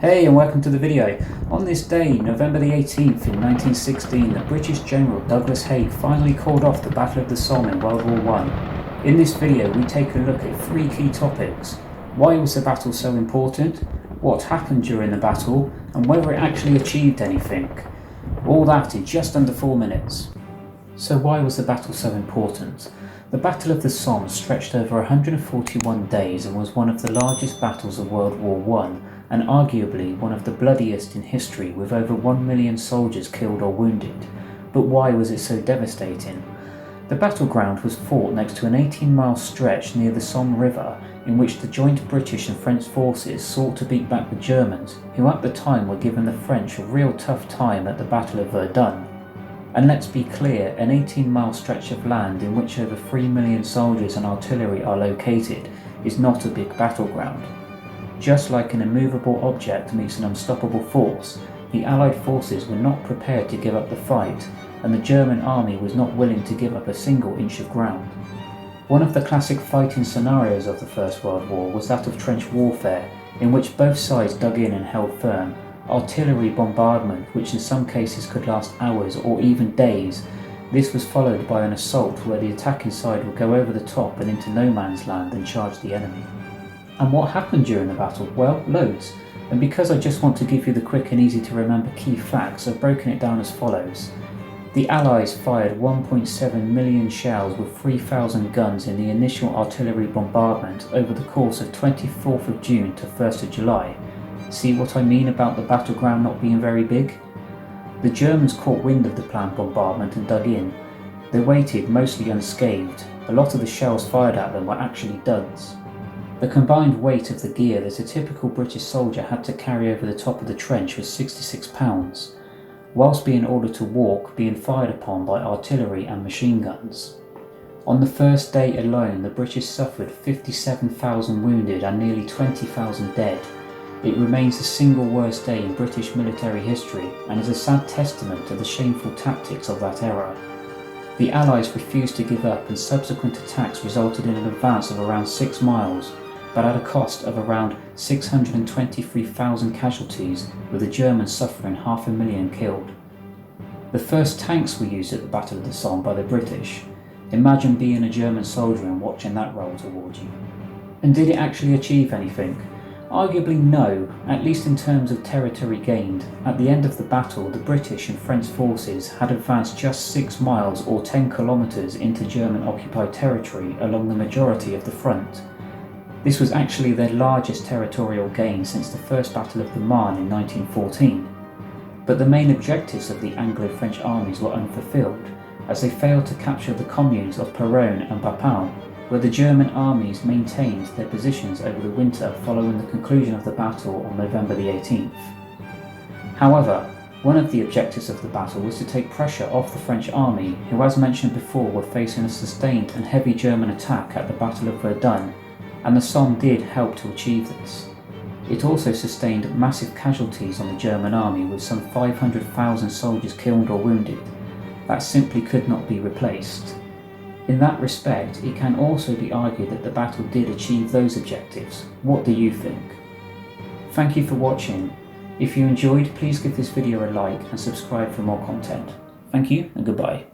Hey and welcome to the video. On this day, November the 18th in 1916, the British General Douglas Haig finally called off the Battle of the Somme in World War I. In this video we take a look at three key topics. Why was the battle so important? What happened during the battle? And whether it actually achieved anything. All that in just under 4 minutes. So why was the battle so important? The Battle of the Somme stretched over 141 days and was one of the largest battles of World War I, and arguably one of the bloodiest in history, with over 1 million soldiers killed or wounded. But why was it so devastating? The battleground was fought next to an 18-mile stretch near the Somme River, in which the joint British and French forces sought to beat back the Germans, who at the time were giving the French a real tough time at the Battle of Verdun. And let's be clear, an 18-mile stretch of land in which over 3 million soldiers and artillery are located is not a big battleground. Just like an immovable object meets an unstoppable force, the Allied forces were not prepared to give up the fight, and the German army was not willing to give up a single inch of ground. One of the classic fighting scenarios of the First World War was that of trench warfare, in which both sides dug in and held firm, artillery bombardment, which in some cases could last hours or even days. This was followed by an assault where the attacking side would go over the top and into no man's land and charge the enemy. And what happened during the battle? Well, loads. And because I just want to give you the quick and easy to remember key facts, I've broken it down as follows. The Allies fired 1.7 million shells with 3,000 guns in the initial artillery bombardment over the course of 24th of June to 1st of July. See what I mean about the battleground not being very big? The Germans caught wind of the planned bombardment and dug in. They waited, mostly unscathed. A lot of the shells fired at them were actually duds. The combined weight of the gear that a typical British soldier had to carry over the top of the trench was 66 pounds, whilst being ordered to walk, being fired upon by artillery and machine guns. On the first day alone, the British suffered 57,000 wounded and nearly 20,000 dead. It remains the single worst day in British military history and is a sad testament to the shameful tactics of that era. The Allies refused to give up, and subsequent attacks resulted in an advance of around 6 miles, but at a cost of around 623,000 casualties, with the Germans suffering 500,000 killed. The first tanks were used at the Battle of the Somme by the British. Imagine being a German soldier and watching that roll towards you. And did it actually achieve anything? Arguably no, at least in terms of territory gained. At the end of the battle, the British and French forces had advanced just 6 miles or 10 kilometres into German-occupied territory along the majority of the front. This was actually their largest territorial gain since the First Battle of the Marne in 1914. But the main objectives of the Anglo-French armies were unfulfilled, as they failed to capture the communes of Péronne and Bapaume, where the German armies maintained their positions over the winter following the conclusion of the battle on November the 18th. However, one of the objectives of the battle was to take pressure off the French army, who, as mentioned before, were facing a sustained and heavy German attack at the Battle of Verdun, and the Somme did help to achieve this. It also sustained massive casualties on the German army, with some 500,000 soldiers killed or wounded. That simply could not be replaced. In that respect, it can also be argued that the battle did achieve those objectives. What do you think? Thank you for watching. If you enjoyed, please give this video a like and subscribe for more content. Thank you and goodbye.